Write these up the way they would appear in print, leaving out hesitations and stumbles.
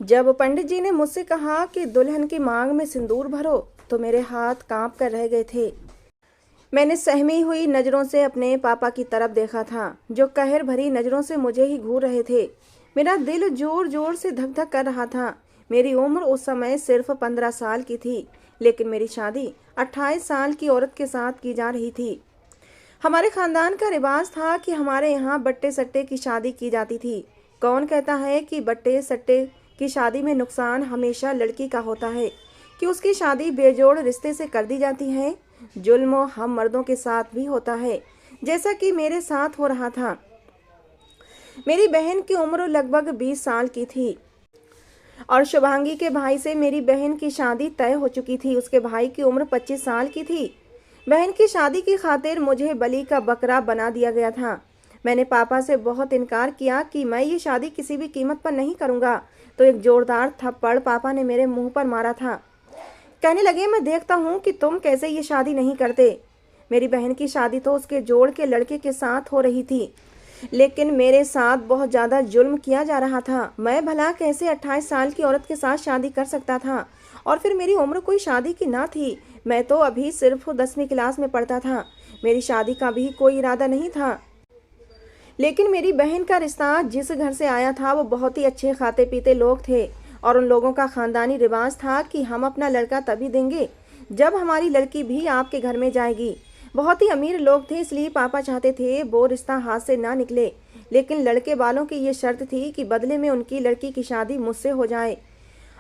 जब पंडित जी ने मुझसे कहा कि दुल्हन की मांग में सिंदूर भरो, तो मेरे हाथ कांप कर रह गए थे। मैंने सहमी हुई नज़रों से अपने पापा की तरफ देखा था, जो कहर भरी नज़रों से मुझे ही घूर रहे थे। मेरा दिल जोर जोर से धक धक कर रहा था। मेरी उम्र उस समय सिर्फ 15 साल की थी, लेकिन मेरी शादी 28 साल की औरत के साथ की जा रही थी। हमारे खानदान का रिवाज था कि हमारे यहाँ बट्टे सट्टे की शादी की जाती थी। कौन कहता है कि बट्टे सट्टे की शादी में नुकसान हमेशा लड़की का होता है, कि उसकी शादी बेजोड़ रिश्ते से कर दी जाती है। जुल्म हम मर्दों के साथ भी होता है, जैसा कि मेरे साथ हो रहा था। मेरी बहन की उम्र लगभग 20 साल की थी और शुभांगी के भाई से मेरी बहन की शादी तय हो चुकी थी। उसके भाई की उम्र 25 साल की थी। बहन की शादी की खातिर मुझे बलि का बकरा बना दिया गया था। मैंने पापा से बहुत इनकार किया कि मैं ये शादी किसी भी कीमत पर नहीं करूँगा, तो एक जोरदार थप्पड़ पापा ने मेरे मुंह पर मारा था। कहने लगे, मैं देखता हूँ कि तुम कैसे ये शादी नहीं करते। मेरी बहन की शादी तो उसके जोड़ के लड़के के साथ हो रही थी, लेकिन मेरे साथ बहुत ज़्यादा जुल्म किया जा रहा था। मैं भला कैसे 28 साल की औरत के साथ शादी कर सकता था? और फिर मेरी उम्र कोई शादी की ना थी। मैं तो अभी सिर्फ 10वीं क्लास में पढ़ता था। मेरी शादी का भी कोई इरादा नहीं था। लेकिन मेरी बहन का रिश्ता जिस घर से आया था, वो बहुत ही अच्छे खाते पीते लोग थे, और उन लोगों का खानदानी रिवाज था कि हम अपना लड़का तभी देंगे जब हमारी लड़की भी आपके घर में जाएगी। बहुत ही अमीर लोग थे, इसलिए पापा चाहते थे वो रिश्ता हाथ से ना निकले। लेकिन लड़के वालों की ये शर्त थी कि बदले में उनकी लड़की की शादी मुझसे हो जाए।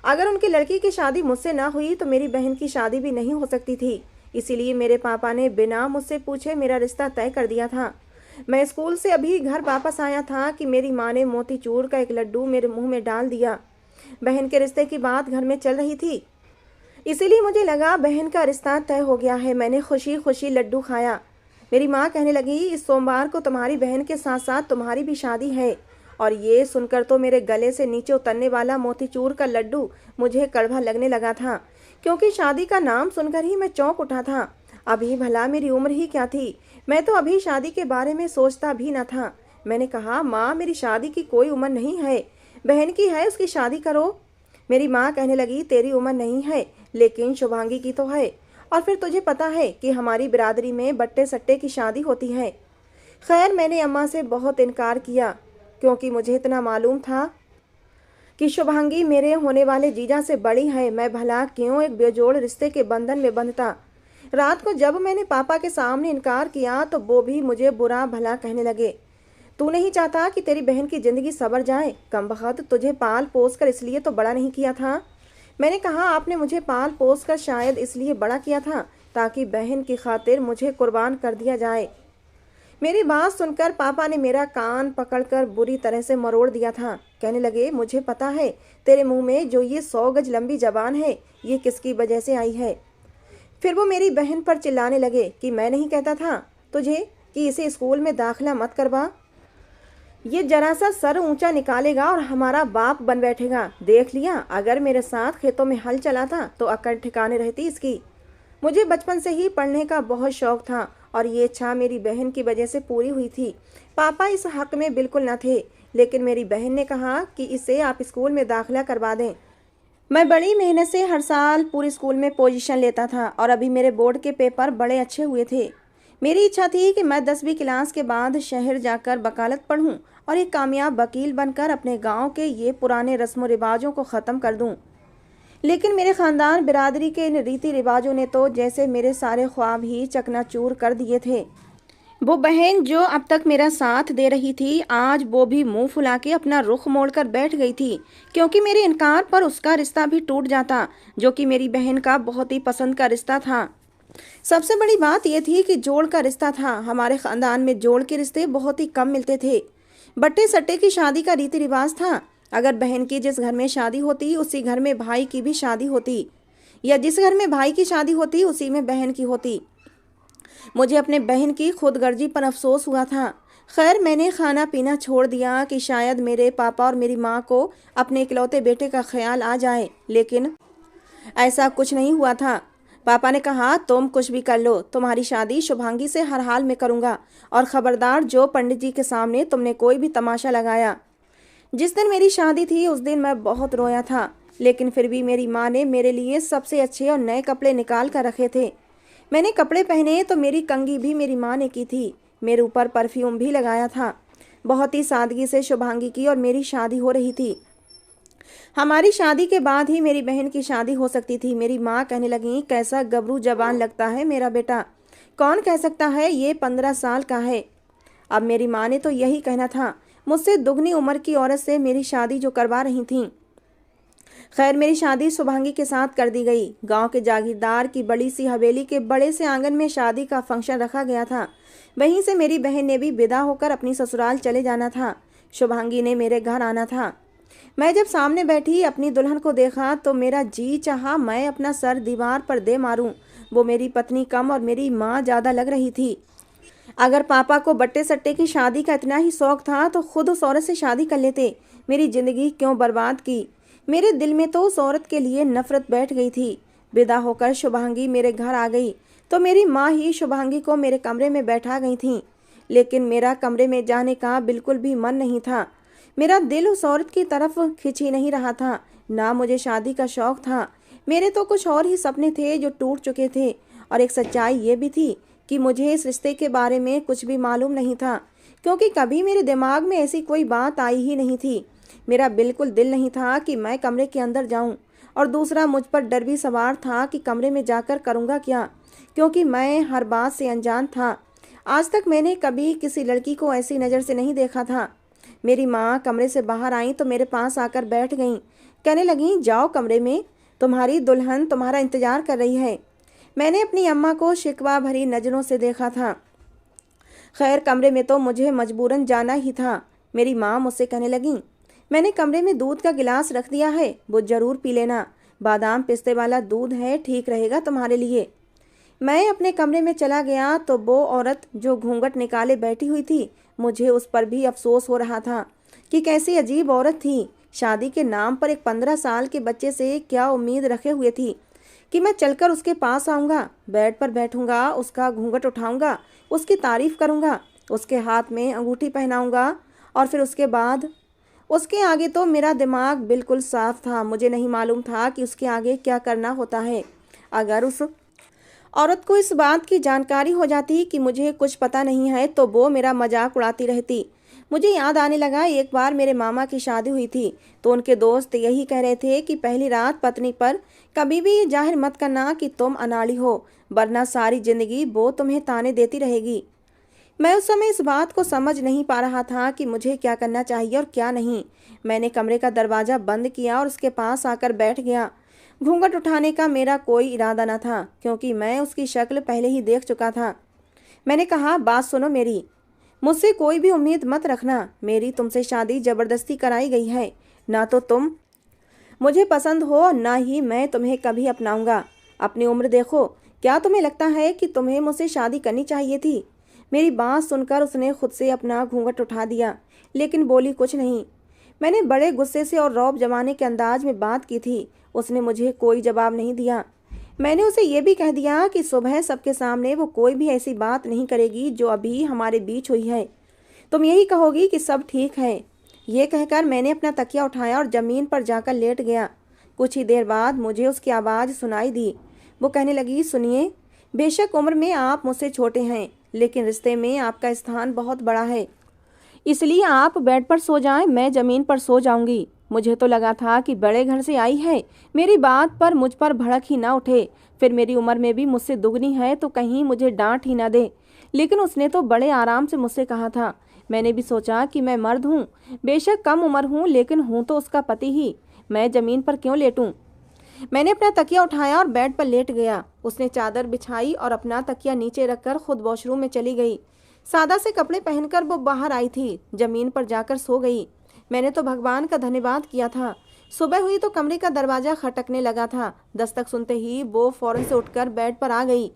अगर उनकी लड़की की शादी मुझसे ना हुई तो मेरी बहन की शादी भी नहीं हो सकती थी। इसीलिए मेरे पापा ने बिना मुझसे पूछे मेरा रिश्ता तय कर दिया था। मैं स्कूल से अभी घर वापस आया था कि मेरी माँ ने मोतीचूर का एक लड्डू मेरे मुंह में डाल दिया। बहन के रिश्ते की बात घर में चल रही थी, इसीलिए मुझे लगा बहन का रिश्ता तय हो गया है। मैंने खुशी खुशी लड्डू खाया। मेरी माँ कहने लगी, इस सोमवार को तुम्हारी बहन के साथ साथ तुम्हारी भी शादी है। और ये सुनकर तो मेरे गले से नीचे उतरने वाला मोतीचूर का लड्डू मुझे कड़वा लगने लगा था, क्योंकि शादी का नाम सुनकर ही मैं चौंक उठा था। अभी भला मेरी उम्र ही क्या थी? मैं तो अभी शादी के बारे में सोचता भी न था। मैंने कहा, माँ मेरी शादी की कोई उम्र नहीं है, बहन की है, उसकी शादी करो। मेरी माँ कहने लगी, तेरी उम्र नहीं है, लेकिन शुभांगी की तो है। और फिर तुझे पता है कि हमारी बिरादरी में बट्टे सट्टे की शादी होती है। खैर, मैंने अम्मा से बहुत इनकार किया, क्योंकि मुझे इतना मालूम था कि शुभांगी मेरे होने वाले जीजा से बड़ी है। मैं भला क्यों एक बेजोड़ रिश्ते के बंधन में बंधता। रात को जब मैंने पापा के सामने इनकार किया तो वो भी मुझे बुरा भला कहने लगे। तू नहीं चाहता कि तेरी बहन की जिंदगी सवर जाए? कमबख्त, तुझे पाल पोस कर इसलिए तो बड़ा नहीं किया था। मैंने कहा, आपने मुझे पाल पोस कर शायद इसलिए बड़ा किया था ताकि बहन की खातिर मुझे कुर्बान कर दिया जाए। मेरी बात सुनकर पापा ने मेरा कान पकड़कर बुरी तरह से मरोड़ दिया था। कहने लगे, मुझे पता है तेरे मुंह में जो ये 100 गज लंबी जबान है, ये किसकी वजह से आई है। फिर वो मेरी बहन पर चिल्लाने लगे कि मैं नहीं कहता था तुझे कि इसे स्कूल में दाखिला मत करवा। ये जरा सा सर ऊंचा निकालेगा और हमारा बाप बन बैठेगा। देख लिया, अगर मेरे साथ खेतों में हल चलाता तो अकड़ ठिकाने रहती इसकी। मुझे बचपन से ही पढ़ने का बहुत शौक था और ये इच्छा मेरी बहन की वजह से पूरी हुई थी। पापा इस हक में बिल्कुल न थे, लेकिन मेरी बहन ने कहा कि इसे आप स्कूल में दाखिला करवा दें। मैं बड़ी मेहनत से हर साल पूरे स्कूल में पोजीशन लेता था और अभी मेरे बोर्ड के पेपर बड़े अच्छे हुए थे। मेरी इच्छा थी कि मैं 10वीं क्लास के बाद शहर जाकर वकालत पढ़ूं और एक कामयाब वकील बनकर अपने गांव के ये पुराने रस्म रिवाजों को ख़त्म कर दूं। लेकिन मेरे ख़ानदान बिरादरी के इन रीति रिवाजों ने तो जैसे मेरे सारे ख्वाब ही चकनाचूर कर दिए थे। वो बहन जो अब तक मेरा साथ दे रही थी, आज वो भी मुंह फुला के अपना रुख मोड़कर बैठ गई थी, क्योंकि मेरे इनकार पर उसका रिश्ता भी टूट जाता, जो कि मेरी बहन का बहुत ही पसंद का रिश्ता था। सबसे बड़ी बात यह थी कि जोड़ का रिश्ता था। हमारे खानदान में जोड़ के रिश्ते बहुत ही कम मिलते थे। बट्टे सट्टे की शादी का रीति रिवाज था। अगर बहन की जिस घर में शादी होती उसी घर में भाई की भी शादी होती, या जिस घर में भाई की शादी होती उसी में बहन की होती। मुझे अपने बहन की खुदगर्जी पर अफसोस हुआ था। खैर, मैंने खाना पीना छोड़ दिया कि शायद मेरे पापा और मेरी माँ को अपने इकलौते बेटे का ख्याल आ जाए, लेकिन ऐसा कुछ नहीं हुआ था। पापा ने कहा, तुम कुछ भी कर लो, तुम्हारी शादी शुभांगी से हर हाल में करूँगा, और ख़बरदार जो पंडित जी के सामने तुमने कोई भी तमाशा लगाया। जिस दिन मेरी शादी थी उस दिन मैं बहुत रोया था, लेकिन फिर भी मेरी माँ ने मेरे लिए सबसे अच्छे और नए कपड़े निकाल कर रखे थे। मैंने कपड़े पहने तो मेरी कंघी भी मेरी माँ ने की थी, मेरे ऊपर परफ्यूम भी लगाया था। बहुत ही सादगी से शुभांगी की और मेरी शादी हो रही थी। हमारी शादी के बाद ही मेरी बहन की शादी हो सकती थी। मेरी माँ कहने लगी, कैसा गबरू जवान लगता है मेरा बेटा, कौन कह सकता है ये 15 साल का है। अब मेरी माँ ने तो यही कहना था, मुझसे दुगनी उम्र की औरत से मेरी शादी जो करवा रही थीं। खैर, मेरी शादी शुभांगी के साथ कर दी गई। गांव के जागीरदार की बड़ी सी हवेली के बड़े से आंगन में शादी का फंक्शन रखा गया था। वहीं से मेरी बहन ने भी विदा होकर अपनी ससुराल चले जाना था। शुभांगी ने मेरे घर आना था। मैं जब सामने बैठी अपनी दुल्हन को देखा तो मेरा जी चाहा मैं अपना सर दीवार पर दे मारूं। वो मेरी पत्नी कम और मेरी माँ ज़्यादा लग रही थी। अगर पापा को बट्टे सट्टे की शादी का इतना ही शौक था तो खुद उस औरत से शादी कर लेते। मेरी जिंदगी क्यों बर्बाद की। मेरे दिल में तो उस औरत के लिए नफरत बैठ गई थी। विदा होकर शुभांगी मेरे घर आ गई तो मेरी माँ ही शुभांगी को मेरे कमरे में बैठा गई थी, लेकिन मेरा कमरे में जाने का बिल्कुल भी मन नहीं था। मेरा दिल उस औरत की तरफ खिंच ही नहीं रहा था, ना मुझे शादी का शौक था। मेरे तो कुछ और ही सपने थे जो टूट चुके थे, और एक सच्चाई ये भी थी कि मुझे इस रिश्ते के बारे में कुछ भी मालूम नहीं था, क्योंकि कभी मेरे दिमाग में ऐसी कोई बात आई ही नहीं थी। मेरा बिल्कुल दिल नहीं था कि मैं कमरे के अंदर जाऊं, और दूसरा मुझ पर डर भी सवार था कि कमरे में जाकर करूंगा क्या, क्योंकि मैं हर बात से अनजान था। आज तक मैंने कभी किसी लड़की को ऐसी नज़र से नहीं देखा था। मेरी माँ कमरे से बाहर आई तो मेरे पास आकर बैठ गईं। कहने लगीं, जाओ कमरे में, तुम्हारी दुल्हन तुम्हारा इंतजार कर रही है। मैंने अपनी अम्मा को शिकवा भरी नज़रों से देखा था। खैर, कमरे में तो मुझे मजबूरन जाना ही था। मेरी माँ मुझसे कहने लगी, मैंने कमरे में दूध का गिलास रख दिया है, वो जरूर पी लेना। बादाम पिस्ते वाला दूध है, ठीक रहेगा तुम्हारे लिए। मैं अपने कमरे में चला गया तो वो औरत जो घूंघट निकाले बैठी हुई थी, मुझे उस पर भी अफसोस हो रहा था कि कैसी अजीब औरत थी। शादी के नाम पर एक 15 साल के बच्चे से क्या उम्मीद रखे हुए थी कि मैं चलकर उसके पास आऊँगा, बेड पर बैठूंगा, उसका घूंघट उठाऊंगा, उसकी तारीफ करूंगा, उसके हाथ में अंगूठी पहनाऊंगा, और फिर उसके बाद उसके आगे तो मेरा दिमाग बिल्कुल साफ था। मुझे नहीं मालूम था कि उसके आगे क्या करना होता है। अगर उस औरत को इस बात की जानकारी हो जाती कि मुझे कुछ पता नहीं है तो वो मेरा मजाक उड़ाती रहती। मुझे याद आने लगा, एक बार मेरे मामा की शादी हुई थी तो उनके दोस्त यही कह रहे थे कि पहली रात पत्नी पर कभी भी जाहिर मत करना कि तुम अनाड़ी हो, वरना सारी जिंदगी वो तुम्हें ताने देती रहेगी। मैं उस समय इस बात को समझ नहीं पा रहा था कि मुझे क्या करना चाहिए और क्या नहीं। मैंने कमरे का दरवाज़ा बंद किया और उसके पास आकर बैठ गया। घूंघट उठाने का मेरा कोई इरादा न था, क्योंकि मैं उसकी शक्ल पहले ही देख चुका था। मैंने कहा, बात सुनो मेरी, मुझसे कोई भी उम्मीद मत रखना। मेरी तुमसे शादी ज़बरदस्ती कराई गई है। ना तो तुम मुझे पसंद हो, ना ही मैं तुम्हें कभी अपनाऊंगा। अपनी उम्र देखो, क्या तुम्हें लगता है कि तुम्हें मुझसे शादी करनी चाहिए थी? मेरी बात सुनकर उसने खुद से अपना घूंघट उठा दिया, लेकिन बोली कुछ नहीं। मैंने बड़े गुस्से से और रौब जमाने के अंदाज में बात की थी। उसने मुझे कोई जवाब नहीं दिया। मैंने उसे ये भी कह दिया कि सुबह सबके सामने वो कोई भी ऐसी बात नहीं करेगी जो अभी हमारे बीच हुई है। तुम यही कहोगी कि सब ठीक है। ये कहकर मैंने अपना तकिया उठाया और ज़मीन पर जाकर लेट गया। कुछ ही देर बाद मुझे उसकी आवाज़ सुनाई दी। वो कहने लगी, सुनिए, बेशक उम्र में आप मुझसे छोटे हैं, लेकिन रिश्ते में आपका स्थान बहुत बड़ा है, इसलिए आप बेड पर सो जाएं, मैं ज़मीन पर सो जाऊंगी। मुझे तो लगा था कि बड़े घर से आई है, मेरी बात पर मुझ पर भड़क ही ना उठे, फिर मेरी उम्र में भी मुझसे दुगनी है तो कहीं मुझे डांट ही ना दे। लेकिन उसने तो बड़े आराम से मुझसे कहा था। मैंने भी सोचा कि मैं मर्द हूँ, बेशक कम उम्र हूँ, लेकिन हूँ तो उसका पति ही। मैं ज़मीन पर क्यों लेटूँ? मैंने अपना तकिया उठाया और बेड पर लेट गया। उसने चादर बिछाई और अपना तकिया नीचे रखकर खुद वॉशरूम में चली गई। सादा से कपड़े पहनकर वो बाहर आई थी, जमीन पर जाकर सो गई। मैंने तो भगवान का धन्यवाद किया था। सुबह हुई तो कमरे का दरवाजा खटकने लगा था। दस्तक सुनते ही वो फौरन से उठकर बेड पर आ गई,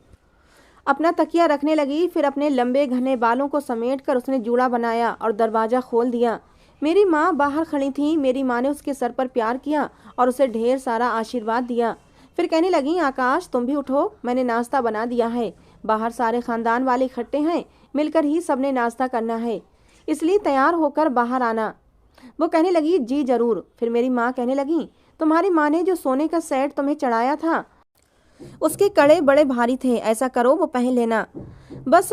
अपना तकिया रखने लगी। फिर अपने लंबे घने बालों को समेटकर उसने जूड़ा बनाया और दरवाज़ा खोल दिया। मेरी माँ बाहर खड़ी थी। मेरी माँ ने उसके सर पर प्यार किया और उसे ढेर सारा आशीर्वाद दिया। फिर कहने लगी, आकाश तुम भी उठो, मैंने नाश्ता बना दिया है। बाहर सारे खानदान वाले इकट्ठे हैं, मिलकर ही सबने नाश्ता करना है, इसलिए तैयार होकर बाहर आना। वो कहने लगी, जी जरूर। फिर मेरी माँ कहने लगी, तुम्हारी माँ ने जो सोने का सेट तुम्हें चढ़ाया था उसके कड़े बड़े भारी थे, ऐसा करो वो पहन लेना। बस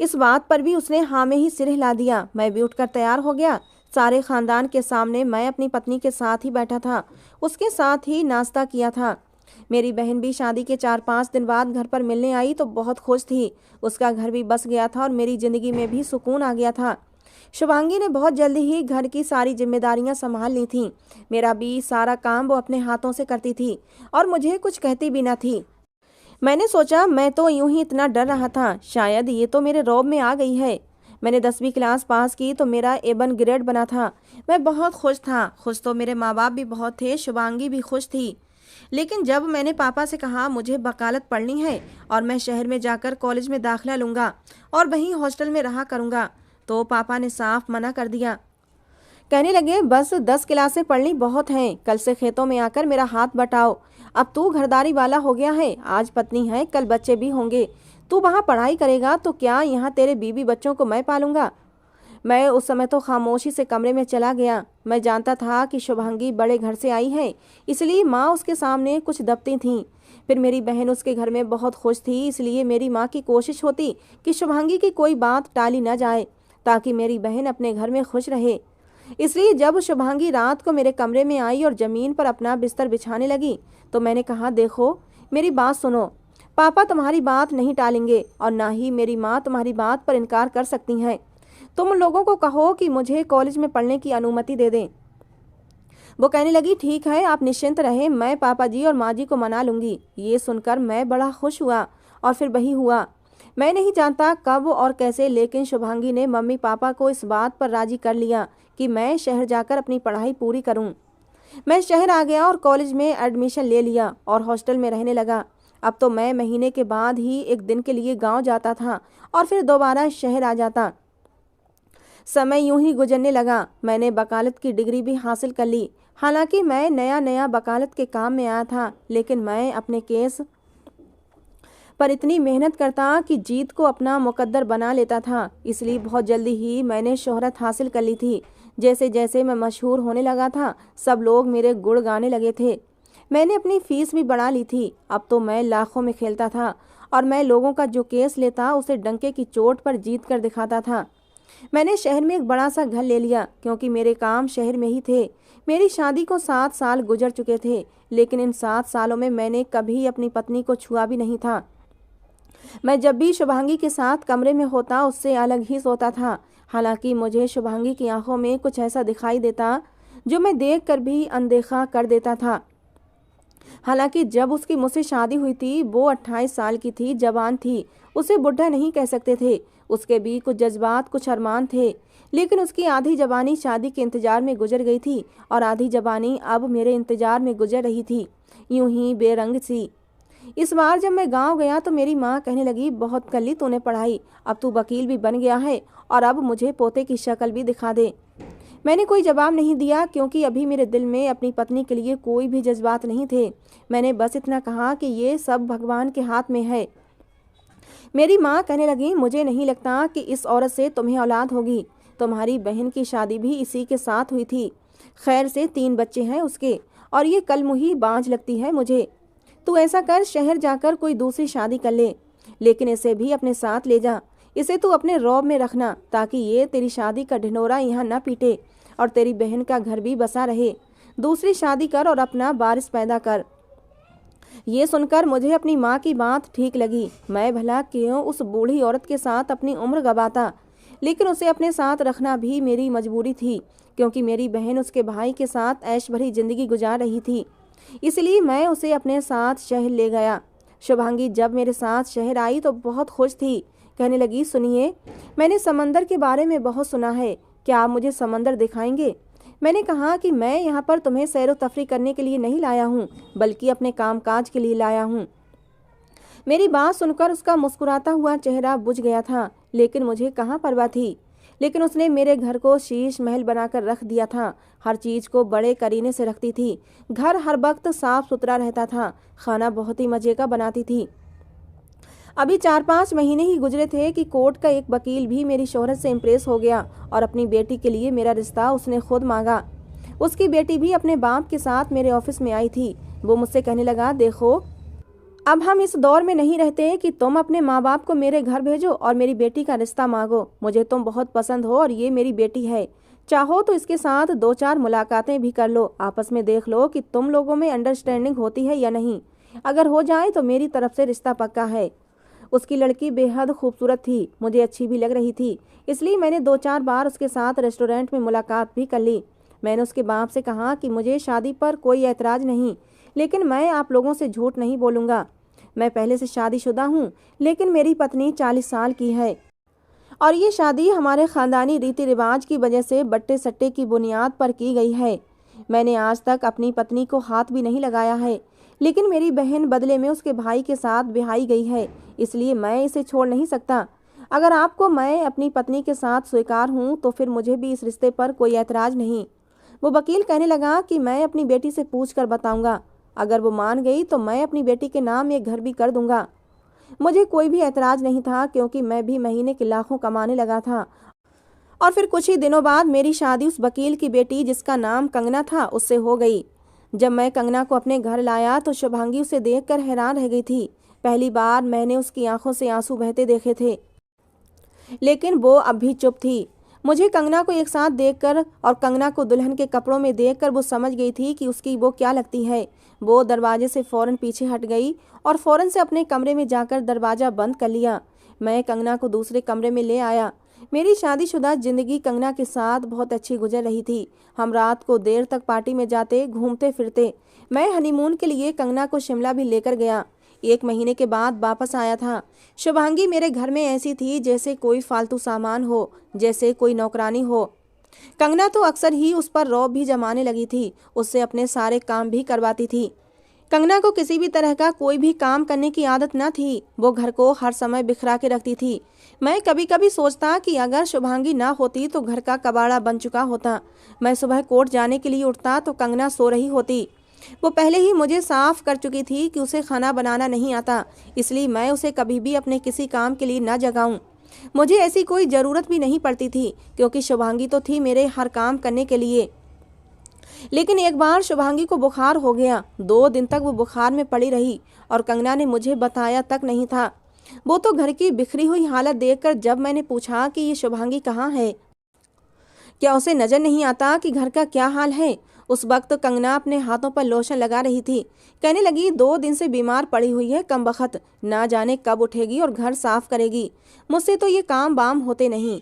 इस बात पर भी उसने हाँ में ही सिर हिला दिया। मैं भी उठकर तैयार हो गया। सारे खानदान के सामने मैं अपनी पत्नी के साथ ही बैठा था, उसके साथ ही नाश्ता किया था। मेरी बहन भी शादी के 4-5 दिन बाद घर पर मिलने आई तो बहुत खुश थी। उसका घर भी बस गया था और मेरी जिंदगी में भी सुकून आ गया था। शुभांगी ने बहुत जल्दी ही घर की सारी जिम्मेदारियां संभाल ली थीं। मेरा भी सारा काम वो अपने हाथों से करती थी और मुझे कुछ कहती भी न थी। मैंने सोचा, मैं तो यूं ही इतना डर रहा था, शायद ये तो मेरे रौब में आ गई है। मैंने 10वीं क्लास पास की तो मेरा A1 ग्रेड बना था। मैं बहुत खुश था। खुश तो मेरे माँ बाप भी बहुत थे, शुभांगी भी खुश थी। लेकिन जब मैंने पापा से कहा मुझे वकालत पढ़नी है और मैं शहर में जाकर कॉलेज में दाखिला लूँगा और वहीं हॉस्टल में रहा करूँगा, तो पापा ने साफ मना कर दिया। कहने लगे, बस 10 क्लासें पढ़नी बहुत हैं, कल से खेतों में आकर मेरा हाथ बटाओ। अब तू घरदारी वाला हो गया है, आज पत्नी है कल बच्चे भी होंगे। तू वहाँ पढ़ाई करेगा तो क्या यहाँ तेरे बीवी बच्चों को मैं पालूंगा। मैं उस समय तो खामोशी से कमरे में चला गया। मैं जानता था कि शुभांगी बड़े घर से आई है, इसलिए माँ उसके सामने कुछ दबती थीं। फिर मेरी बहन उसके घर में बहुत खुश थी, इसलिए मेरी माँ की कोशिश होती कि शुभांगी की कोई बात टाली न जाए ताकि मेरी बहन अपने घर में खुश रहे। इसलिए जब शुभांगी रात को मेरे कमरे में आई और जमीन पर अपना बिस्तर बिछाने लगी तो मैंने कहा, देखो मेरी बात सुनो, पापा तुम्हारी बात नहीं टालेंगे और ना ही मेरी माँ तुम्हारी बात पर इनकार कर सकती हैं। तुम उन लोगों को कहो कि मुझे कॉलेज में पढ़ने की अनुमति दे दें। वो कहने लगी, ठीक है, आप निश्चिंत रहें, मैं पापा जी और माँ जी को मना लूंगी। ये सुनकर मैं बड़ा खुश हुआ और फिर वही हुआ। मैं नहीं जानता कब और कैसे, लेकिन शुभांगी ने मम्मी पापा को इस बात पर राजी कर लिया कि मैं शहर जाकर अपनी पढ़ाई पूरी करूं। मैं शहर आ गया और कॉलेज में एडमिशन ले लिया और हॉस्टल में रहने लगा। अब तो मैं महीने के बाद ही एक दिन के लिए गांव जाता था और फिर दोबारा शहर आ जाता। समय यूं ही गुजरने लगा। मैंने वकालत की डिग्री भी हासिल कर ली। हालांकि मैं नया नया वकालत के काम में आया था, लेकिन मैं अपने केस पर इतनी मेहनत करता कि जीत को अपना मुकद्दर बना लेता था। इसलिए बहुत जल्दी ही मैंने शोहरत हासिल कर ली थी। जैसे जैसे मैं मशहूर होने लगा था, सब लोग मेरे गुण गाने लगे थे। मैंने अपनी फीस भी बढ़ा ली थी। अब तो मैं लाखों में खेलता था और मैं लोगों का जो केस लेता उसे डंके की चोट पर जीत कर दिखाता था। मैंने शहर में एक बड़ा सा घर ले लिया क्योंकि मेरे काम शहर में ही थे। मेरी शादी को 7 साल गुजर चुके थे, लेकिन इन 7 सालों में मैंने कभी अपनी पत्नी को छुआ भी नहीं था। मैं जब भी शुभांगी के साथ कमरे में होता उससे अलग ही सोता था। हालांकि मुझे शुभांगी की आंखों में कुछ ऐसा दिखाई देता जो मैं देखकर भी अनदेखा कर देता था। हालांकि जब उसकी मुझसे शादी हुई थी वो 28 साल की थी, जवान थी, उसे बुढ़ा नहीं कह सकते थे। उसके भी कुछ जज्बात, कुछ अरमान थे, लेकिन उसकी आधी जवानी शादी के इंतजार में गुजर गई थी और आधी जवानी अब मेरे इंतजार में गुजर रही थी, यूं ही बेरंग सी। इस बार जब मैं गांव गया तो मेरी माँ कहने लगी, बहुत कर ली तूने पढ़ाई, अब तू वकील भी बन गया है और अब मुझे पोते की शक्ल भी दिखा दे। मैंने कोई जवाब नहीं दिया क्योंकि अभी मेरे दिल में अपनी पत्नी के लिए कोई भी जज्बात नहीं थे। मैंने बस इतना कहा कि ये सब भगवान के हाथ में है। मेरी माँ कहने लगी, मुझे नहीं लगता कि इस औरत से तुम्हें औलाद होगी। तुम्हारी बहन की शादी भी इसी के साथ हुई थी। खैर से 3 बच्चे हैं उसके और ये कलमुही बांझ लगती है मुझे। तू ऐसा कर, शहर जाकर कोई दूसरी शादी कर ले, लेकिन इसे भी अपने साथ ले जा। इसे तू अपने रौब में रखना ताकि ये तेरी शादी का ढिंढोरा यहाँ न पीटे और तेरी बहन का घर भी बसा रहे। दूसरी शादी कर और अपना वारिस पैदा कर। ये सुनकर मुझे अपनी माँ की बात ठीक लगी। मैं भला क्यों उस बूढ़ी औरत के साथ अपनी उम्र गवाता, लेकिन उसे अपने साथ रखना भी मेरी मजबूरी थी क्योंकि मेरी बहन उसके भाई के साथ ऐश भरी जिंदगी गुजार रही थी। इसलिए मैं उसे अपने साथ शहर ले गया। शुभांगी जब मेरे साथ शहर आई तो बहुत खुश थी। कहने लगी, सुनिए, मैंने समंदर के बारे में बहुत सुना है, क्या आप मुझे समंदर दिखाएंगे? मैंने कहा कि मैं यहाँ पर तुम्हें सैर व तफरी करने के लिए नहीं लाया हूँ, बल्कि अपने कामकाज के लिए लाया हूँ। मेरी बात सुनकर उसका मुस्कुराता हुआ चेहरा बुझ गया था, लेकिन मुझे कहाँ परवाह थी। लेकिन उसने मेरे घर को शीश महल बनाकर रख दिया था। हर चीज को बड़े करीने से रखती थी। घर हर वक्त साफ सुथरा रहता था। खाना बहुत ही मजे का बनाती थी। अभी 4-5 महीने ही गुजरे थे कि कोर्ट का एक वकील भी मेरी शोहरत से इम्प्रेस हो गया और अपनी बेटी के लिए मेरा रिश्ता उसने खुद मांगा। उसकी बेटी भी अपने बाप के साथ मेरे ऑफिस में आई थी। वो मुझसे कहने लगा, देखो अब हम इस दौर में नहीं रहते कि तुम अपने माँ बाप को मेरे घर भेजो और मेरी बेटी का रिश्ता मांगो। मुझे तुम बहुत पसंद हो और ये मेरी बेटी है। चाहो तो इसके साथ 2-4 मुलाकातें भी कर लो, आपस में देख लो कि तुम लोगों में अंडरस्टैंडिंग होती है या नहीं। अगर हो जाए तो मेरी तरफ से रिश्ता पक्का है। उसकी लड़की बेहद खूबसूरत थी, मुझे अच्छी भी लग रही थी, इसलिए मैंने 2-4 बार उसके साथ रेस्टोरेंट में मुलाकात भी कर ली। मैंने उसके बाप से कहा कि मुझे शादी पर कोई ऐतराज़ नहीं, लेकिन मैं आप लोगों से झूठ नहीं बोलूँगा। मैं पहले से शादीशुदा हूँ, लेकिन मेरी पत्नी 40 साल की है और ये शादी हमारे ख़ानदानी रीति रिवाज की वजह से बट्टे सट्टे की बुनियाद पर की गई है। मैंने आज तक अपनी पत्नी को हाथ भी नहीं लगाया है, लेकिन मेरी बहन बदले में उसके भाई के साथ ब्याही गई है, इसलिए मैं इसे छोड़ नहीं सकता। अगर आपको मैं अपनी पत्नी के साथ स्वीकार हूँ तो फिर मुझे भी इस रिश्ते पर कोई ऐतराज़ नहीं। वो वकील कहने लगा कि मैं अपनी बेटी से पूछ कर बताऊँगा। अगर वो मान गई तो मैं अपनी बेटी के नाम एक घर भी कर दूँगा। मुझे कोई भी ऐतराज़ नहीं था, क्योंकि मैं भी महीने के लाखों कमाने लगा था। और फिर कुछ ही दिनों बाद मेरी शादी उस वकील की बेटी, जिसका नाम कंगना था, उससे हो गई। जब मैं कंगना को अपने घर लाया तो शुभांगी उसे देखकर हैरान रह गई थी। पहली बार मैंने उसकी आंखों से आंसू बहते देखे थे, लेकिन वो अब भी चुप थी। मुझे कंगना को एक साथ देखकर और कंगना को दुल्हन के कपड़ों में देखकर वो समझ गई थी कि उसकी वो क्या लगती है। वो दरवाजे से फौरन पीछे हट गई और फौरन से अपने कमरे में जाकर दरवाज़ा बंद कर लिया। मैं कंगना को दूसरे कमरे में ले आया। मेरी शादीशुदा जिंदगी कंगना के साथ बहुत अच्छी गुजर रही थी। हम रात को देर तक पार्टी में जाते, घूमते फिरते। मैं हनीमून के लिए कंगना को शिमला भी लेकर गया। 1 महीने के बाद वापस आया था। शुभांगी मेरे घर में ऐसी थी जैसे कोई फालतू सामान हो, जैसे कोई नौकरानी हो। कंगना तो अक्सर ही उस पर रौब भी जमाने लगी थी, उससे अपने सारे काम भी करवाती थी। कंगना को किसी भी तरह का कोई भी काम करने की आदत न थी। वो घर को हर समय बिखरा के रखती थी। मैं कभी कभी सोचता कि अगर शुभांगी ना होती तो घर का कबाड़ा बन चुका होता। मैं सुबह कोर्ट जाने के लिए उठता तो कंगना सो रही होती। वो पहले ही मुझे साफ कर चुकी थी कि उसे खाना बनाना नहीं आता, इसलिए मैं उसे कभी भी अपने किसी काम के लिए न जगाऊं। मुझे ऐसी कोई ज़रूरत भी नहीं पड़ती थी, क्योंकि शुभांगी तो थी मेरे हर काम करने के लिए। लेकिन एक बार शुभांगी को बुखार हो गया। 2 दिन तक वो बुखार में पड़ी रही और कंगना ने मुझे बताया तक नहीं था। वो तो घर की बिखरी हुई हालत देखकर जब मैंने पूछा कि ये शुभांगी कहाँ है, क्या उसे नजर नहीं आता कि घर का क्या हाल है, उस वक्त कंगना अपने हाथों पर लोशन लगा रही थी। कहने लगी, 2 दिन से बीमार पड़ी हुई है कमबख्त, ना जाने कब उठेगी और घर साफ करेगी। मुझसे तो ये काम बाम होते नहीं।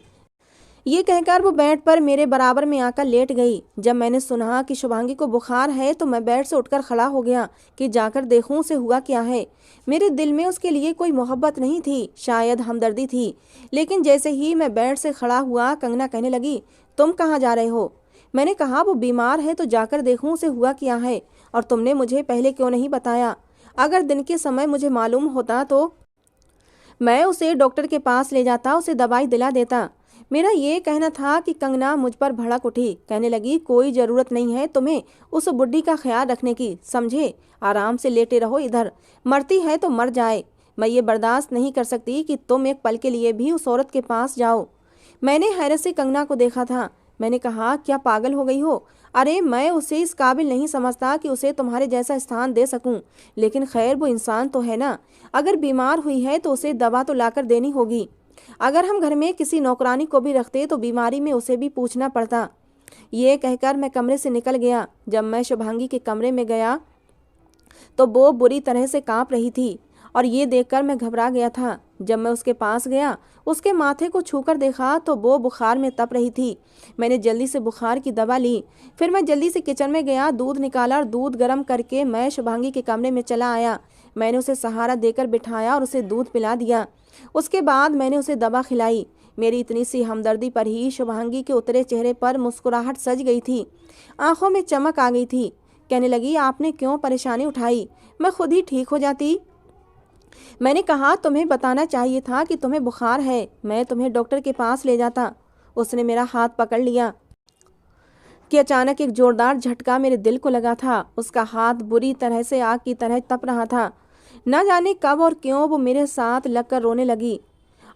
ये कहकर वो बेड पर मेरे बराबर में आकर लेट गई। जब मैंने सुना कि शुभांगी को बुखार है तो मैं बेड से उठकर खड़ा हो गया कि जाकर देखूं उसे हुआ क्या है। मेरे दिल में उसके लिए कोई मोहब्बत नहीं थी, शायद हमदर्दी थी। लेकिन जैसे ही मैं बेड से खड़ा हुआ, कंगना कहने लगी, तुम कहाँ जा रहे हो? मैंने कहा, वो बीमार है तो जाकर देखूं उसे हुआ क्या है, और तुमने मुझे पहले क्यों नहीं बताया? अगर दिन के समय मुझे मालूम होता तो मैं उसे डॉक्टर के पास ले जाता, उसे दवाई दिला देता। मेरा ये कहना था कि कंगना मुझ पर भड़क उठी। कहने लगी, कोई ज़रूरत नहीं है तुम्हें उस बुड्ढी का ख्याल रखने की, समझे? आराम से लेटे रहो इधर, मरती है तो मर जाए। मैं ये बर्दाश्त नहीं कर सकती कि तुम एक पल के लिए भी उस औरत के पास जाओ। मैंने हैरत से कंगना को देखा था। मैंने कहा, क्या पागल हो गई हो? अरे मैं उसे इस काबिल नहीं समझता कि उसे तुम्हारे जैसा स्थान दे सकूं। लेकिन खैर, वो इंसान तो है ना। अगर बीमार हुई है तो उसे दवा तो लाकर देनी होगी। अगर हम घर में किसी नौकरानी को भी रखते तो बीमारी में उसे भी पूछना पड़ता। ये कहकर मैं कमरे से निकल गया। जब मैं शुभांगी के कमरे में गया तो वो बुरी तरह से कांप रही थी और ये देखकर मैं घबरा गया था। जब मैं उसके पास गया, उसके माथे को छूकर देखा तो वो बुखार में तप रही थी। मैंने जल्दी से बुखार की दवा ली। फिर मैं जल्दी से किचन में गया, दूध निकाला और दूध गर्म करके मैं शुभांगी के कमरे में चला आया। मैंने उसे सहारा देकर बिठाया और उसे दूध पिला दिया। उसके बाद मैंने उसे दवा खिलाई। मेरी इतनी सी हमदर्दी पर ही शुभांगी के उतरे चेहरे पर मुस्कुराहट सज गई थी, आंखों में चमक आ गई थी। कहने लगी, आपने क्यों परेशानी उठाई? मैं खुद ही ठीक हो जाती। मैंने कहा, तुम्हें बताना चाहिए था कि तुम्हें बुखार है, मैं तुम्हें डॉक्टर के पास ले जाता। उसने मेरा हाथ पकड़ लिया कि अचानक एक जोरदार झटका मेरे दिल को लगा था। उसका हाथ बुरी तरह से आग की तरह तप रहा था। न जाने कब और क्यों वो मेरे साथ लगकर रोने लगी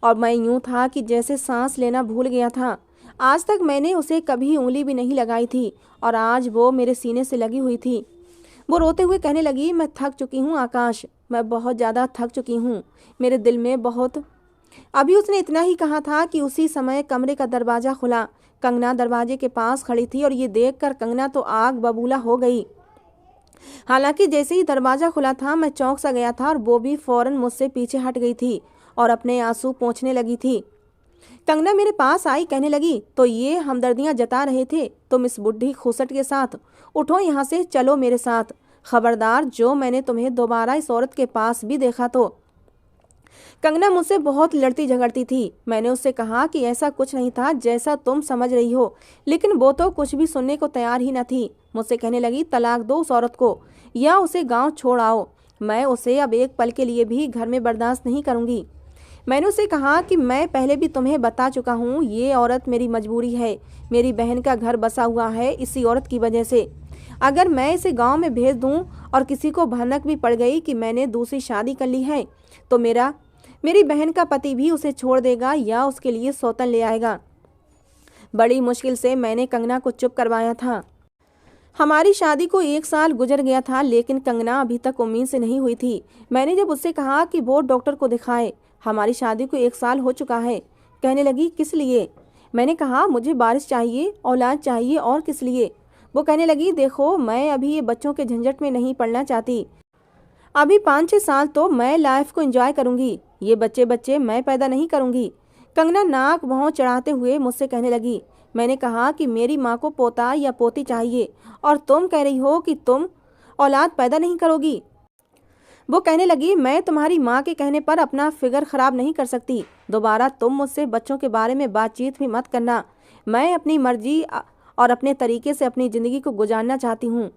और मैं यूं था कि जैसे सांस लेना भूल गया था। आज तक मैंने उसे कभी उंगली भी नहीं लगाई थी और आज वो मेरे सीने से लगी हुई थी। वो रोते हुए कहने लगी, मैं थक चुकी हूँ आकाश, मैं बहुत ज़्यादा थक चुकी हूँ, मेरे दिल में बहुत। अभी उसने इतना ही कहा था कि उसी समय कमरे का दरवाज़ा खुला। कंगना दरवाजे के पास खड़ी थी और ये देखकर कंगना तो आग बबूला हो गई। हालांकि जैसे ही दरवाज़ा खुला था मैं चौंक सा गया था और वो भी फौरन मुझसे पीछे हट गई थी और अपने आंसू पोंछने लगी थी। कंगना मेरे पास आई, कहने लगी, तो ये हमदर्दियां जता रहे थे तुम इस बुढ़ी खूसट के साथ? उठो यहाँ से, चलो मेरे साथ। खबरदार जो मैंने तुम्हें दोबारा इस औरत के पास भी देखा तो। कंगना मुझसे बहुत लड़ती झगड़ती थी। मैंने उससे कहा कि ऐसा कुछ नहीं था जैसा तुम समझ रही हो, लेकिन वो तो कुछ भी सुनने को तैयार ही न थी। मुझसे कहने लगी, तलाक दो उस औरत को या उसे गांव छोड़ आओ। मैं उसे अब एक पल के लिए भी घर में बर्दाश्त नहीं करूंगी। मैंने उसे कहा कि मैं पहले भी तुम्हें बता चुका हूँ, ये औरत मेरी मजबूरी है। मेरी बहन का घर बसा हुआ है इसी औरत की वजह से। अगर मैं इसे गांव में भेज दूं और किसी को भनक भी पड़ गई कि मैंने दूसरी शादी कर ली है तो मेरी बहन का पति भी उसे छोड़ देगा या उसके लिए सौतन ले आएगा। बड़ी मुश्किल से मैंने कंगना को चुप करवाया था। हमारी शादी को 1 साल गुजर गया था, लेकिन कंगना अभी तक उम्मीद से नहीं हुई थी। मैंने जब उससे कहा कि वो डॉक्टर को दिखाए, हमारी शादी को 1 साल हो चुका है। कहने लगी, किस लिए? मैंने कहा, मुझे बारिश चाहिए, औलाद चाहिए, और किस लिए? वो कहने लगी, देखो मैं अभी ये बच्चों के झंझट में नहीं पड़ना चाहती। अभी 5-6 साल तो मैं लाइफ को एंजॉय करूंगी, ये बच्चे मैं पैदा नहीं करूंगी। कंगना नाक भौं चढ़ाते हुए मुझसे कहने लगी। मैंने कहा कि मेरी माँ को पोता या पोती चाहिए और तुम कह रही हो कि तुम औलाद पैदा नहीं करोगी। वो कहने लगी, मैं तुम्हारी माँ के कहने पर अपना फिगर खराब नहीं कर सकती। दोबारा तुम मुझसे बच्चों के बारे में बातचीत भी मत करना। मैं अपनी मर्जी और अपने तरीके से अपनी ज़िंदगी को गुजारना चाहती हूँ।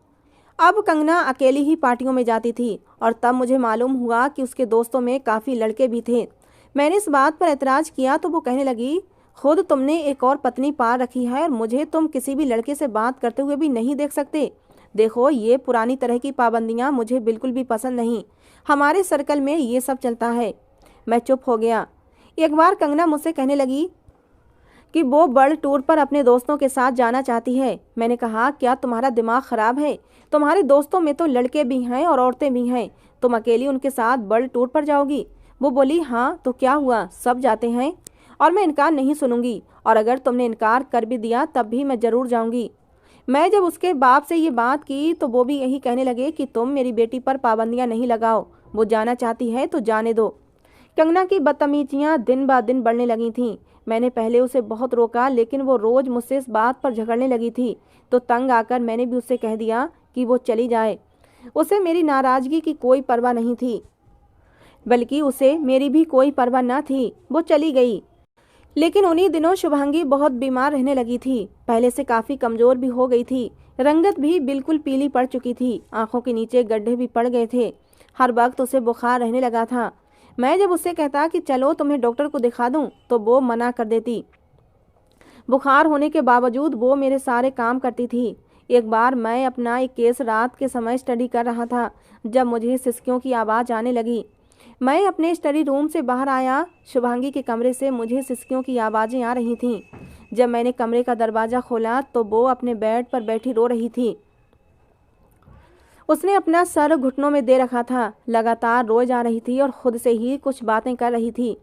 अब कंगना अकेली ही पार्टियों में जाती थी और तब मुझे मालूम हुआ कि उसके दोस्तों में काफ़ी लड़के भी थे। मैंने इस बात पर एतराज़ किया तो वो कहने लगी, खुद तुमने एक और पत्नी पार रखी है और मुझे तुम किसी भी लड़के से बात करते हुए भी नहीं देख सकते। देखो, ये पुरानी तरह की पाबंदियां मुझे बिल्कुल भी पसंद नहीं। हमारे सर्कल में ये सब चलता है। मैं चुप हो गया। एक बार कंगना मुझसे कहने लगी कि वो वर्ल्ड टूर पर अपने दोस्तों के साथ जाना चाहती है। मैंने कहा, क्या तुम्हारा दिमाग खराब है? तुम्हारे दोस्तों में तो लड़के भी हैं और औरतें भी हैं, तुम अकेली उनके साथ वर्ल्ड टूर पर जाओगी? वो बोली, हाँ तो क्या हुआ, सब जाते हैं और मैं इनकार नहीं सुनूंगी, और अगर तुमने इनकार कर भी दिया तब भी मैं ज़रूर जाऊंगी। मैं जब उसके बाप से ये बात की तो वो भी यही कहने लगे कि तुम मेरी बेटी पर पाबंदियां नहीं लगाओ, वो जाना चाहती है तो जाने दो। कंगना की बदतमीजियां दिन ब दिन बढ़ने लगी थीं। मैंने पहले उसे बहुत रोका, लेकिन वो रोज मुझसे इस बात पर झगड़ने लगी थी। तो तंग आकर मैंने भी उससे कह दिया कि वो चली जाए। उसे मेरी नाराज़गी की कोई परवाह नहीं थी, बल्कि उसे मेरी भी कोई परवाह न थी। वो चली गई। लेकिन उन्हीं दिनों शुभांगी बहुत बीमार रहने लगी थी। पहले से काफ़ी कमज़ोर भी हो गई थी। रंगत भी बिल्कुल पीली पड़ चुकी थी। आंखों के नीचे गड्ढे भी पड़ गए थे। हर वक्त उसे बुखार रहने लगा था। मैं जब उससे कहता कि चलो तुम्हें डॉक्टर को दिखा दूं, तो वो मना कर देती। बुखार होने के बावजूद वो मेरे सारे काम करती थी। एक बार मैं अपना एक केस रात के समय स्टडी कर रहा था जब मुझे सिसकियों की आवाज़ आने लगी। मैं अपने स्टडी रूम से बाहर आया। शुभांगी के कमरे से मुझे सिसकियों की आवाज़ें आ रही थीं। जब मैंने कमरे का दरवाज़ा खोला तो वो अपने बेड पर बैठी रो रही थी। उसने अपना सर घुटनों में दे रखा था, लगातार रोए जा रही थी और खुद से ही कुछ बातें कर रही थी।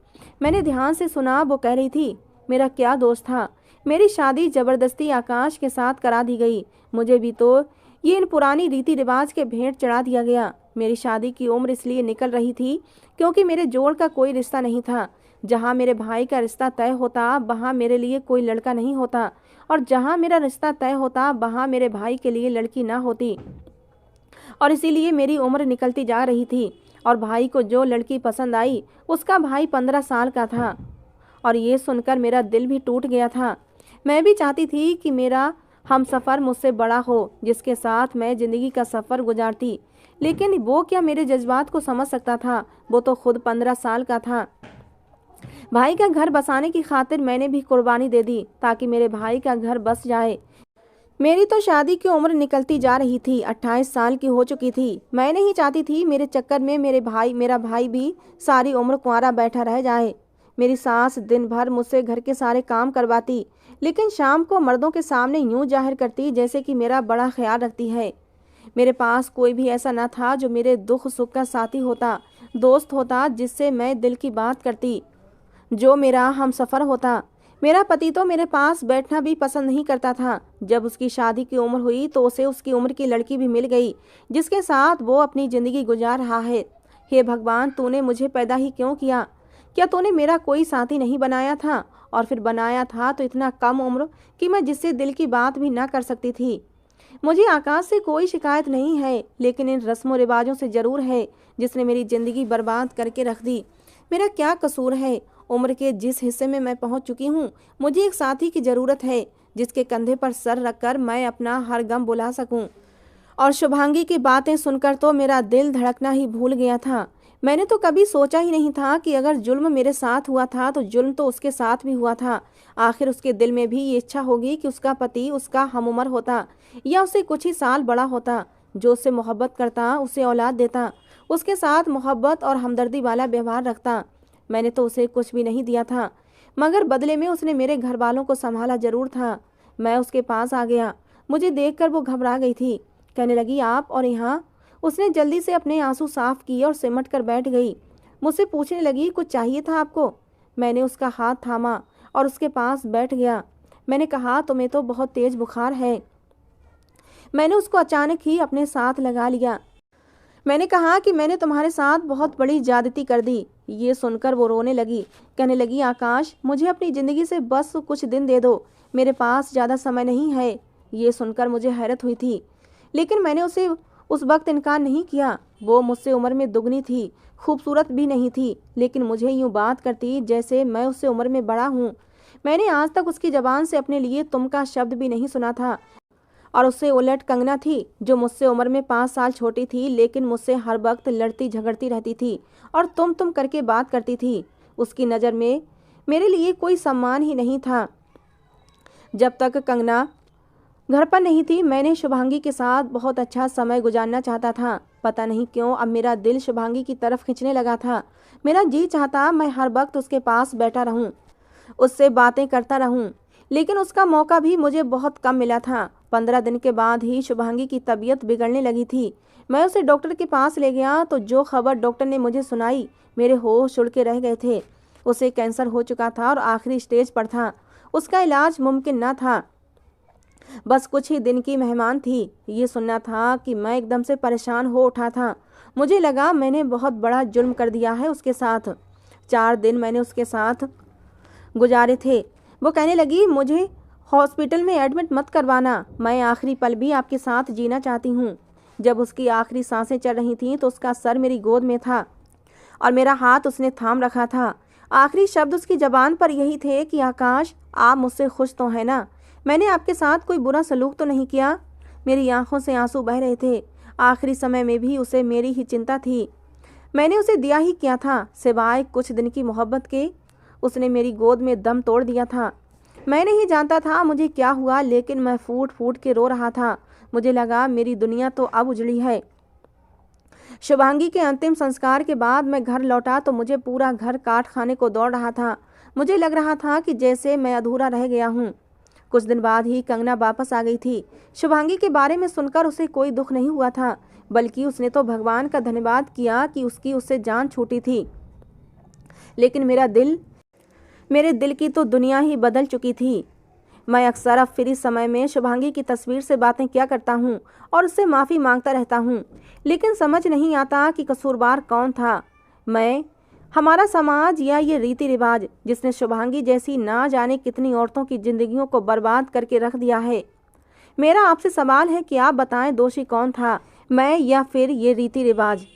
मैंने ध्यान से सुना। वो कह रही थी, मेरा क्या दोष था? मेरी शादी ज़बरदस्ती आकाश के साथ करा दी गई। मुझे भी तो ये इन पुरानी रीति रिवाज के भेंट चढ़ा दिया गया। मेरी शादी की उम्र इसलिए निकल रही थी क्योंकि मेरे जोड़ का कोई रिश्ता नहीं था। जहाँ मेरे भाई का रिश्ता तय होता वहाँ मेरे लिए कोई लड़का नहीं होता, और जहाँ मेरा रिश्ता तय होता वहाँ मेरे भाई के लिए लड़की ना होती। और इसीलिए मेरी उम्र निकलती जा रही थी। और भाई को जो लड़की पसंद आई उसका भाई 15 साल का था। और ये सुनकर मेरा दिल भी टूट गया था। मैं भी चाहती थी कि मेरा हमसफ़र मुझसे बड़ा हो, जिसके साथ मैं ज़िंदगी का सफ़र गुजारती। लेकिन वो क्या मेरे जज्बात को समझ सकता था? वो तो खुद 15 साल का था। भाई का घर बसाने की खातिर मैंने भी कुर्बानी दे दी ताकि मेरे भाई का घर बस जाए। मेरी तो शादी की उम्र निकलती जा रही थी, 28 साल की हो चुकी थी। मैं नहीं चाहती थी मेरे चक्कर में मेरा भाई भी सारी उम्र कुंवारा बैठा रह जाए। मेरी सास दिन भर मुझसे घर के सारे काम करवाती, लेकिन शाम को मर्दों के सामने यूं जाहिर करती जैसे कि मेरा बड़ा ख्याल रखती है। मेरे पास कोई भी ऐसा न था जो मेरे दुख सुख का साथी होता, दोस्त होता, जिससे मैं दिल की बात करती, जो मेरा हमसफ़र होता। मेरा पति तो मेरे पास बैठना भी पसंद नहीं करता था। जब उसकी शादी की उम्र हुई तो उसे उसकी उम्र की लड़की भी मिल गई, जिसके साथ वो अपनी ज़िंदगी गुजार रहा है। हे भगवान, तूने मुझे पैदा ही क्यों किया? क्या तूने मेरा कोई साथी नहीं बनाया था? और फिर बनाया था तो इतना कम उम्र कि मैं जिससे दिल की बात भी ना कर सकती थी। मुझे आकाश से कोई शिकायत नहीं है, लेकिन इन रस्मों रिवाजों से ज़रूर है, जिसने मेरी ज़िंदगी बर्बाद करके रख दी। मेरा क्या कसूर है? उम्र के जिस हिस्से में मैं पहुंच चुकी हूँ, मुझे एक साथी की ज़रूरत है, जिसके कंधे पर सर रखकर मैं अपना हर गम बुला सकूं। और शुभांगी की बातें सुनकर तो मेरा दिल धड़कना ही भूल गया था। मैंने तो कभी सोचा ही नहीं था कि अगर जुल्म मेरे साथ हुआ था तो जुल्म तो उसके साथ भी हुआ था। आखिर उसके दिल में भी ये इच्छा होगी कि उसका पति उसका हमउम्र होता या उससे कुछ ही साल बड़ा होता, जो उससे मोहब्बत करता, उसे औलाद देता, उसके साथ मोहब्बत और हमदर्दी वाला व्यवहार रखता। मैंने तो उसे कुछ भी नहीं दिया था, मगर बदले में उसने मेरे घर वालों को संभाला जरूर था। मैं उसके पास आ गया। मुझे देखकर वो घबरा गई थी। कहने लगी, आप और यहाँ? उसने जल्दी से अपने आंसू साफ किए और सिमट कर बैठ गई। मुझसे पूछने लगी, कुछ चाहिए था आपको? मैंने उसका हाथ थामा और उसके पास बैठ गया। मैंने कहा, तुम्हें तो बहुत तेज बुखार है। मैंने उसको अचानक ही अपने साथ लगा लिया। मैंने कहा कि मैंने तुम्हारे साथ बहुत बड़ी ज्यादती कर दी। ये सुनकर वो रोने लगी। कहने लगी, आकाश, मुझे अपनी ज़िंदगी से बस कुछ दिन दे दो, मेरे पास ज़्यादा समय नहीं है। ये सुनकर मुझे हैरत हुई थी, लेकिन मैंने उसे उस वक्त इनकार नहीं किया। वो मुझसे उम्र में दुगनी थी, खूबसूरत भी नहीं थी, लेकिन मुझे यूँ बात करती जैसे मैं उससे उम्र में बड़ा हूँ। मैंने आज तक उसकी ज़बान से अपने लिए तुम का शब्द भी नहीं सुना था। और उससे उलट कंगना थी, जो मुझसे उम्र में 5 साल छोटी थी, लेकिन मुझसे हर वक्त लड़ती झगड़ती रहती थी और तुम करके बात करती थी। उसकी नज़र में मेरे लिए कोई सम्मान ही नहीं था। जब तक कंगना घर पर नहीं थी, मैंने शुभांगी के साथ बहुत अच्छा समय गुजारना चाहता था। पता नहीं क्यों अब मेरा दिल शुभांगी की तरफ खींचने लगा था। मेरा जी चाहता मैं हर वक्त उसके पास बैठा रहूं, उससे बातें करता रहूं, लेकिन उसका मौका भी मुझे बहुत कम मिला था। 15 दिन के बाद ही शुभांगी की तबीयत बिगड़ने लगी थी। मैं उसे डॉक्टर के पास ले गया तो जो खबर डॉक्टर ने मुझे सुनाई, मेरे होश उड़ के रह गए थे। उसे कैंसर हो चुका था और आखिरी स्टेज पर था। उसका इलाज मुमकिन न था, बस कुछ ही दिन की मेहमान थी। ये सुनना था कि मैं एकदम से परेशान हो उठा था। मुझे लगा मैंने बहुत बड़ा जुल्म कर दिया है उसके साथ। 4 दिन मैंने उसके साथ गुजारे थे। वो कहने लगी, मुझे हॉस्पिटल में एडमिट मत करवाना, मैं आखिरी पल भी आपके साथ जीना चाहती हूँ। जब उसकी आखिरी सांसें चल रही थीं तो उसका सर मेरी गोद में था और मेरा हाथ उसने थाम रखा था। आखिरी शब्द उसकी ज़बान पर यही थे कि आकाश, आप मुझसे खुश तो हैं ना? मैंने आपके साथ कोई बुरा सलूक तो नहीं किया? मेरी आंखों से आंसू बह रहे थे। आखिरी समय में भी उसे मेरी ही चिंता थी। मैंने उसे दिया ही क्या था, सिवाय कुछ दिन की मोहब्बत के? उसने मेरी गोद में दम तोड़ दिया था। मैं नहीं जानता था मुझे क्या हुआ, लेकिन मैं फूट फूट के रो रहा था। मुझे लगा मेरी दुनिया तो अब उजड़ी है। शुभांगी के अंतिम संस्कार के बाद मैं घर लौटा तो मुझे पूरा घर काट खाने को दौड़ रहा था। मुझे लग रहा था कि जैसे मैं अधूरा रह गया हूँ। कुछ दिन बाद ही कंगना वापस आ गई थी। शुभांगी के बारे में सुनकर उसे कोई दुख नहीं हुआ था, बल्कि उसने तो भगवान का धन्यवाद किया कि उससे जान छूटी थी। लेकिन मेरे दिल की तो दुनिया ही बदल चुकी थी। मैं अक्सर अब फ्री समय में शुभांगी की तस्वीर से बातें किया करता हूँ और उससे माफ़ी मांगता रहता हूँ, लेकिन समझ नहीं आता कि कसूरवार कौन था, मैं, हमारा समाज या ये रीति रिवाज, जिसने शुभांगी जैसी ना जाने कितनी औरतों की जिंदगियों को बर्बाद करके रख दिया है। मेरा आपसे सवाल है कि आप बताएं, दोषी कौन था, मैं या फिर ये रीति रिवाज?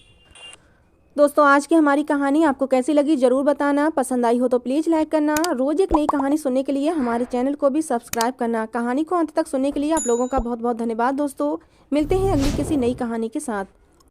दोस्तों, आज की हमारी कहानी आपको कैसी लगी ज़रूर बताना। पसंद आई हो तो प्लीज़ लाइक करना। रोज़ एक नई कहानी सुनने के लिए हमारे चैनल को भी सब्सक्राइब करना। कहानी को अंत तक सुनने के लिए आप लोगों का बहुत बहुत धन्यवाद। दोस्तों, मिलते हैं अगली किसी नई कहानी के साथ।